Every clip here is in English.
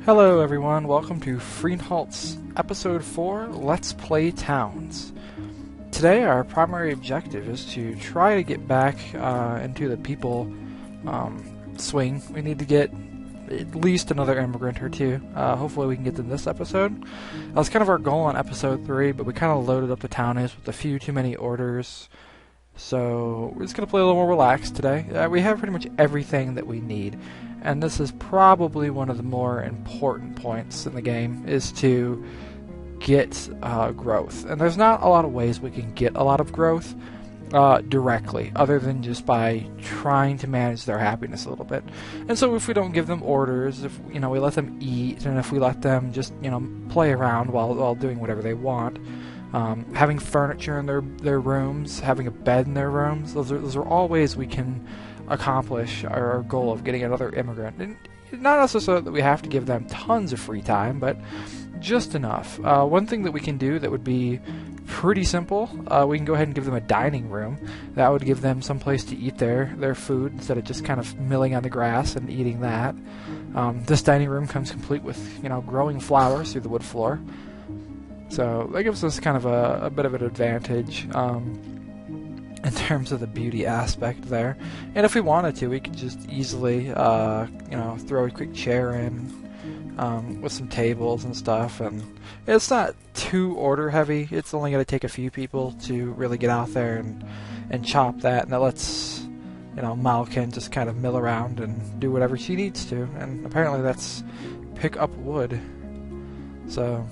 Hello everyone, welcome to Freenhalt's Episode 4, Let's Play Towns. Today our primary objective is to try to get back into the people swing. We need to get at least another immigrant or two. Hopefully we can get them this episode. That was kind of our goal on Episode 3, but we kind of loaded up the townies with a few too many orders. So we're just going to play a little more relaxed today. We have pretty much everything that we need. And this is probably one of the more important points in the game, is to get growth. And there's not a lot of ways we can get a lot of growth directly, other than just by trying to manage their happiness a little bit. And so if we don't give them orders, if we let them eat, and if we let them just play around while doing whatever they want, having furniture in their rooms, having a bed in their rooms, those are all ways we can accomplish our goal of getting another immigrant. And not necessarily that we have to give them tons of free time, but just enough. One thing that we can do that would be pretty simple, we can go ahead and give them a dining room. That would give them some place to eat their food instead of just kind of milling on the grass and eating that. This dining room comes complete with growing flowers through the wood floor, so that gives us kind of a bit of an advantage in terms of the beauty aspect there. And if we wanted to, we could just easily, throw a quick chair in with some tables and stuff. And it's not too order heavy. It's only going to take a few people to really get out there and chop that. And that lets, Malkin just kind of mill around and do whatever she needs to. And apparently that's pick up wood. So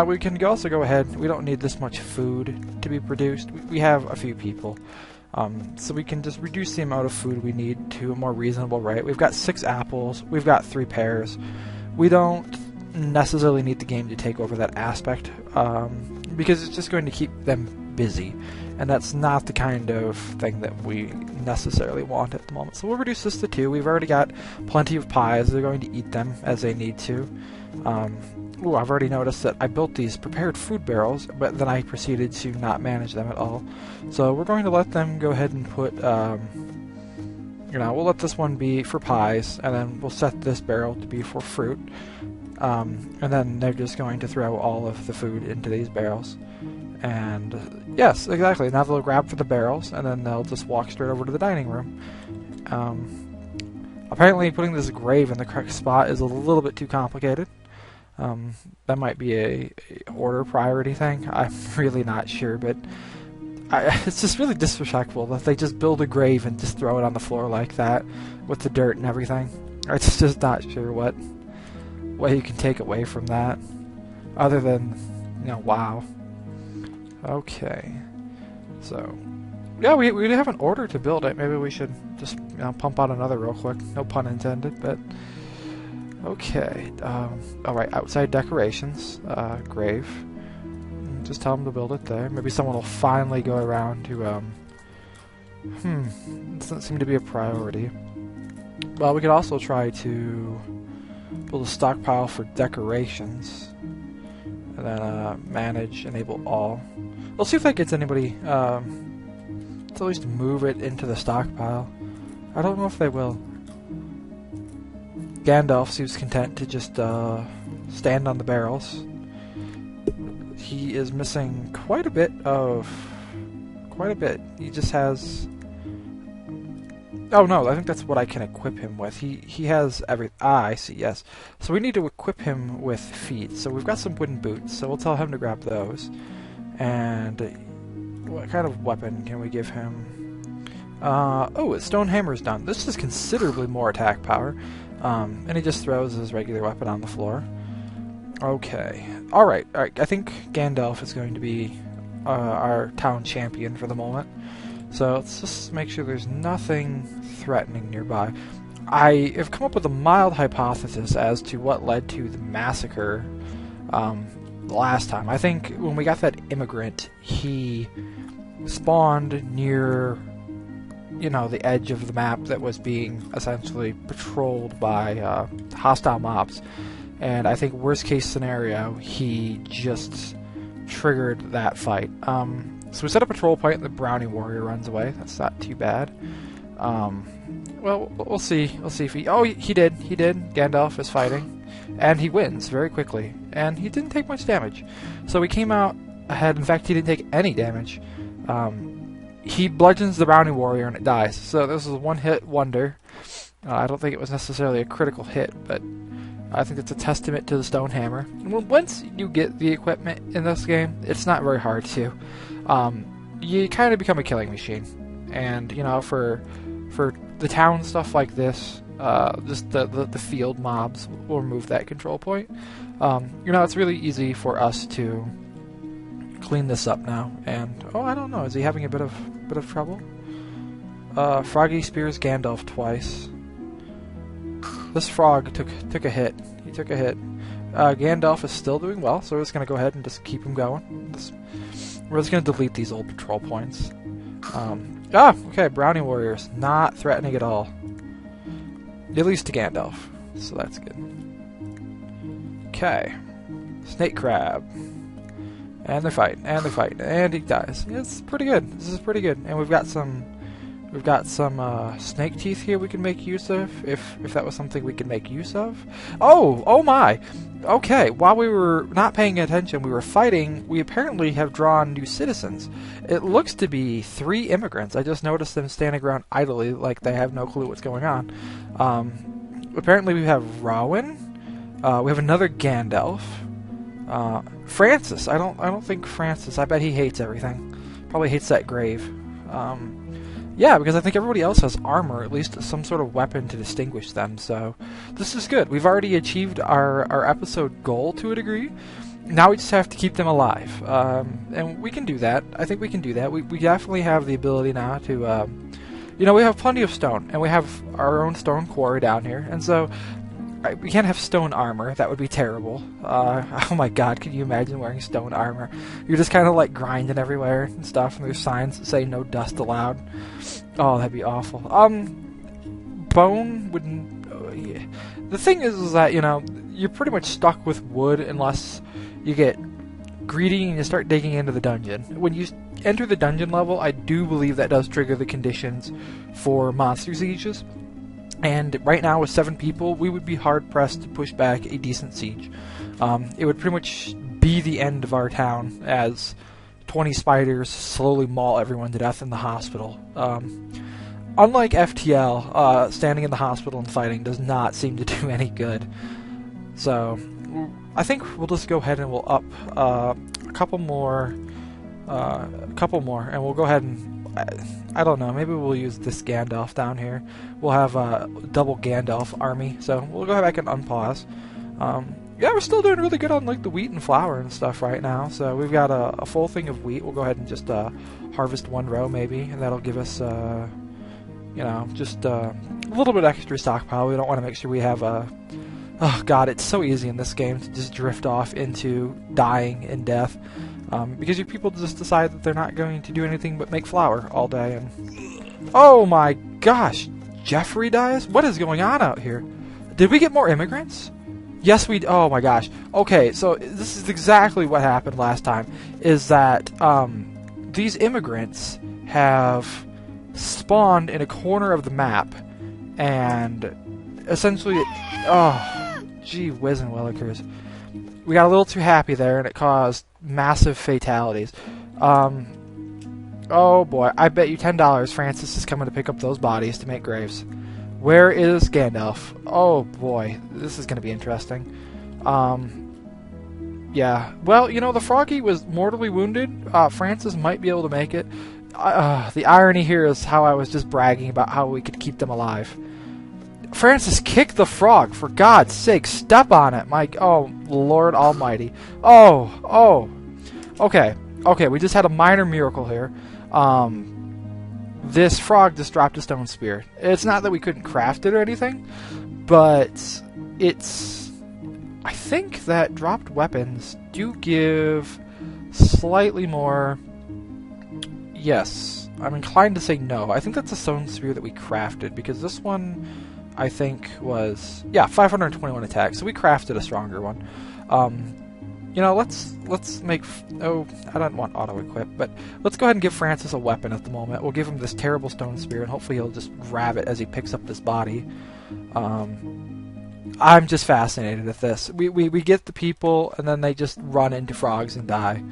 we can also go ahead. We don't need this much food to be produced. We have a few people. So we can just reduce the amount of food we need to a more reasonable rate. We've got 6 apples. We've got 3 pears. We don't necessarily need the game to take over that aspect because it's just going to keep them busy. And that's not the kind of thing that we necessarily want at the moment. So we'll reduce this to 2. We've already got plenty of pies. They're going to eat them as they need to. I've already noticed that I built these prepared food barrels, but then I proceeded to not manage them at all. So we're going to let them go ahead and put, we'll let this one be for pies, and then we'll set this barrel to be for fruit. And then they're just going to throw all of the food into these barrels. And yes, exactly. Now they'll grab for the barrels, and then they'll just walk straight over to the dining room. Apparently putting this grave in the correct spot is a little bit too complicated. That might be a order priority thing. I'm really not sure, but it's just really disrespectful that they just build a grave and just throw it on the floor like that with the dirt and everything. It's just not sure what you can take away from that, other than, wow. Okay, so yeah, we have an order to build it. Maybe we should just pump out another real quick. No pun intended, but. Okay, alright, outside decorations, grave. Just tell them to build it there. Maybe someone will finally go around to, it doesn't seem to be a priority. Well, we could also try to build a stockpile for decorations. And then, manage, enable all. Let's see if that gets anybody, let's at least move it into the stockpile. I don't know if they will. Gandolf seems content to just stand on the barrels. He is missing quite a bit. He just has. Oh no, I think that's what I can equip him with. He has every. I see. Yes. So we need to equip him with feet. So we've got some wooden boots. So we'll tell him to grab those. And what kind of weapon can we give him? His stone hammer's done. This is considerably more attack power. And he just throws his regular weapon on the floor. Okay. Alright. I think Gandolf is going to be our town champion for the moment. So let's just make sure there's nothing threatening nearby. I have come up with a mild hypothesis as to what led to the massacre last time. I think when we got that immigrant, he spawned near the edge of the map that was being essentially patrolled by hostile mobs. And I think worst case scenario, he just triggered that fight. So we set a patrol point and the Brownie Warrior runs away. That's not too bad. Well, we'll see. We'll see if he... Oh, he did. Gandalf is fighting. and he wins very quickly, and he didn't take much damage. So he came out ahead. In fact, he didn't take any damage. He bludgeons the Brownie Warrior and it dies. So this is a one-hit wonder. I don't think it was necessarily a critical hit, but I think it's a testament to the Stone Hammer. And once you get the equipment in this game, it's not very hard to. You kind of become a killing machine. And, you know, for the town stuff like this, just the field mobs will remove that control point. You know, it's really easy for us to clean this up now. And, oh, I don't know, is he having a bit of trouble? Froggy spears Gandolf twice. This frog took a hit. He took a hit. Gandalf is still doing well, so we're just going to go ahead and just keep him going. We're just going to delete these old patrol points. Okay, Brownie Warriors. Not threatening at all. At least to Gandalf, so that's good. Okay. Snake Crab. And they're fighting, and he dies. It's pretty good. This is pretty good. And we've got some snake teeth here we can make use of, if that was something we could make use of. Oh my! Okay, while we were not paying attention, we were fighting, we apparently have drawn new citizens. It looks to be 3 immigrants. I just noticed them standing around idly, like they have no clue what's going on. Apparently we have Rowan, we have another Gandalf, Francis. I don't think Francis, I bet he hates everything. Probably hates that grave. Yeah, because I think everybody else has armor, at least some sort of weapon to distinguish them, so this is good. We've already achieved our episode goal to a degree. Now we just have to keep them alive, and we can do that. I think we can do that. We definitely have the ability now to, you know, we have plenty of stone, and we have our own stone quarry down here, and so we can't have stone armor. That would be terrible. Oh my god, can you imagine wearing stone armor? You're just kind of like grinding everywhere and stuff, and there's signs that say no dust allowed. Oh, that'd be awful. Bone wouldn't... yeah. The thing is that, you know, you're pretty much stuck with wood unless you get greedy and you start digging into the dungeon. When you enter the dungeon level, I do believe that does trigger the conditions for monster sieges. And right now, with 7 people, we would be hard-pressed to push back a decent siege. It would pretty much be the end of our town as 20 spiders slowly maul everyone to death in the hospital. Unlike FTL, standing in the hospital and fighting does not seem to do any good. So, I think we'll just go ahead and we'll up a couple more, and we'll go ahead and... I don't know, maybe we'll use this Gandalf down here. We'll have a double Gandalf army, so we'll go back and unpause. Yeah, we're still doing really good on like the wheat and flour and stuff right now, so we've got a full thing of wheat. We'll go ahead and just harvest 1 row maybe, and that'll give us, you know, just a little bit extra stockpile. We don't want to make sure we have a... Oh god, it's so easy in this game to just drift off into dying and death. Because your people just decide that they're not going to do anything but make flour all day, and... Oh my gosh! Jeffrey dies? What is going on out here? Did we get more immigrants? Yes, we... Oh my gosh. Okay, so this is exactly what happened last time, is that, these immigrants have spawned in a corner of the map, and essentially... Oh, gee whiz and willikers. We got a little too happy there, and it caused massive fatalities. Oh boy, I bet you $10 Francis is coming to pick up those bodies to make graves. Where is Gandalf? Oh boy, this is going to be interesting. Yeah, well, you know, the Froggy was mortally wounded. Francis might be able to make it. The irony here is how I was just bragging about how we could keep them alive. Francis, kick the frog, for God's sake, step on it, Mike. Oh, Lord Almighty. Oh. Okay, we just had a minor miracle here. This frog just dropped a stone spear. It's not that we couldn't craft it or anything, but it's... I think that dropped weapons do give slightly more... Yes, I'm inclined to say no. I think that's a stone spear that we crafted, because this one... I think was, yeah, 521 attack, so we crafted a stronger one. You know, let's make, oh, I don't want auto-equip, but let's go ahead and give Francis a weapon at the moment. We'll give him this terrible stone spear, and hopefully he'll just grab it as he picks up this body. I'm just fascinated with this. We get the people, and then they just run into frogs and die.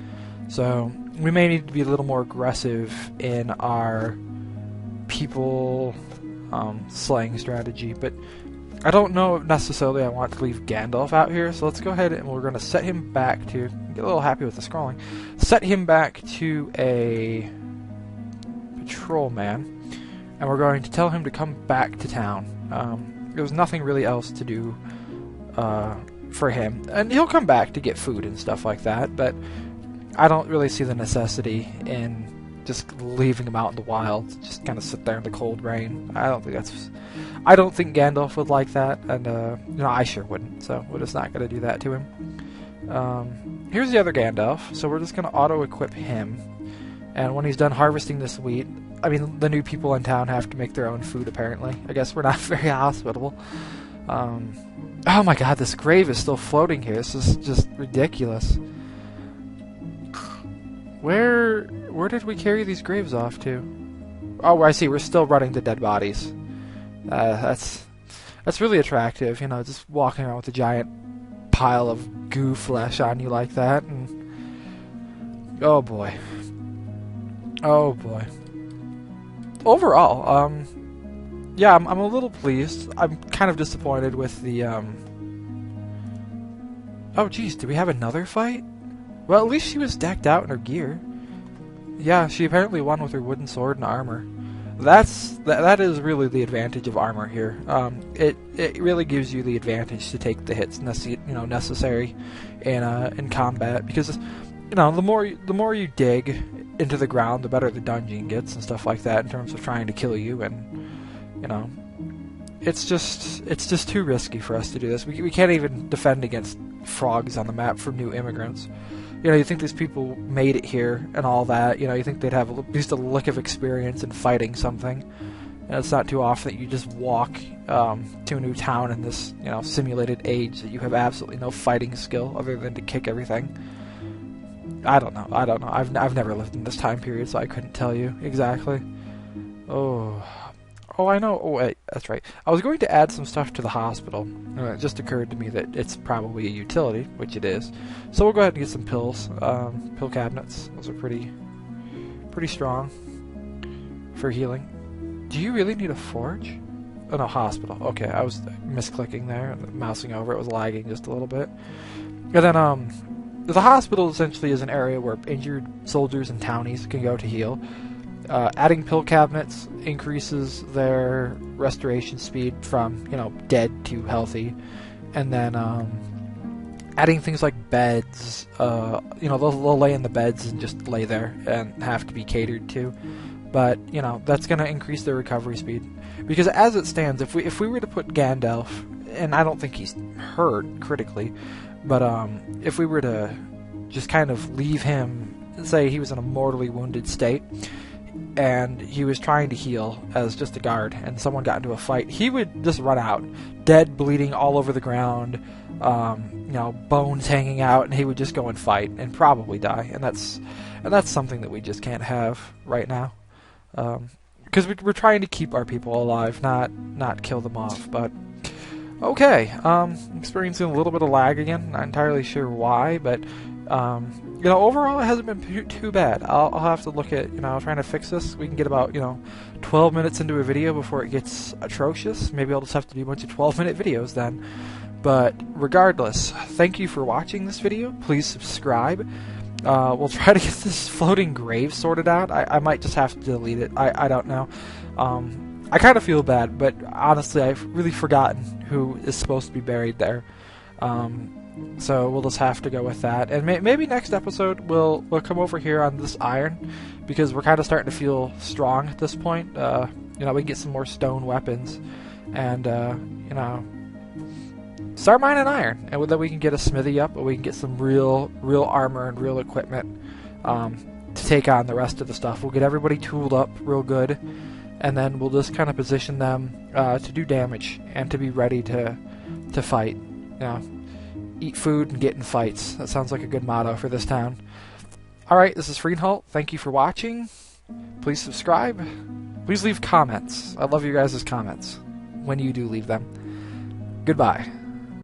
So we may need to be a little more aggressive in our people slaying strategy, but I don't know if necessarily I want to leave Gandalf out here, so let's go ahead and we're going to set him back to, get a little happy with the scrolling, set him back to a patrolman, and we're going to tell him to come back to town. There was nothing really else to do for him, and he'll come back to get food and stuff like that, but I don't really see the necessity in just leaving him out in the wild, just kind of sit there in the cold rain. I don't think Gandalf would like that, and I sure wouldn't. So we're just not going to do that to him. Here's the other Gandalf. So we're just going to auto-equip him, and when he's done harvesting this wheat, I mean, the new people in town have to make their own food. Apparently, I guess we're not very hospitable. Oh my God, this grave is still floating here. This is just ridiculous. Where did we carry these graves off to? Oh, I see. We're still running the dead bodies. That's really attractive, you know, just walking around with a giant pile of goo flesh on you like that. And oh boy. Overall, yeah, I'm a little pleased. I'm kind of disappointed with the Oh, geez, do we have another fight? Well, at least she was decked out in her gear. Yeah, she apparently won with her wooden sword and armor. That is really the advantage of armor here. It really gives you the advantage to take the hits necessary in combat, because the more you dig into the ground, the better the dungeon gets and stuff like that in terms of trying to kill you, and it's just too risky for us to do this. We can't even defend against frogs on the map from new immigrants. You think these people made it here and all that. You think they'd have at least a lick of experience in fighting something. And it's not too often that you just walk to a new town in this simulated age that you have absolutely no fighting skill other than to kick everything. I don't know. I've never lived in this time period, so I couldn't tell you exactly. Oh, I know. Oh, wait, that's right. I was going to add some stuff to the hospital, and it just occurred to me that it's probably a utility, which it is. So we'll go ahead and get some pills, pill cabinets. Those are pretty strong for healing. Do you really need a forge? Oh, no, hospital. Okay, I was misclicking there, mousing over. It was lagging just a little bit. And then, the hospital essentially is an area where injured soldiers and townies can go to heal. Adding pill cabinets increases their restoration speed from, dead to healthy. And then adding things like beds, they'll lay in the beds and just lay there and have to be catered to. But, that's going to increase their recovery speed. Because as it stands, if we were to put Gandalf, and I don't think he's hurt critically, but if we were to just kind of leave him, say he was in a mortally wounded state, and he was trying to heal as just a guard, and someone got into a fight, he would just run out, dead, bleeding all over the ground, bones hanging out, and he would just go and fight and probably die. And that's something that we just can't have right now, because we're trying to keep our people alive, not kill them off. But okay, experiencing a little bit of lag again. Not entirely sure why, but overall it hasn't been too bad. I'll have to look at, trying to fix this. We can get about, 12 minutes into a video before it gets atrocious. Maybe I'll just have to do a bunch of 12-minute videos then. But regardless, thank you for watching this video. Please subscribe. We'll try to get this floating grave sorted out. I might just have to delete it. I don't know. I kind of feel bad, but honestly, I've really forgotten who is supposed to be buried there. So we'll just have to go with that. And maybe next episode we'll come over here on this iron, because we're kind of starting to feel strong at this point. We can get some more stone weapons, and start mining iron, and then we can get a smithy up, and we can get some real armor and real equipment to take on the rest of the stuff. We'll get everybody tooled up real good, and then we'll just kind of position them to do damage and to be ready to fight. Eat food and get in fights. That sounds like a good motto for this town. Alright, this is Freenholt. Thank you for watching. Please subscribe. Please leave comments. I love you guys' comments when you do leave them. Goodbye.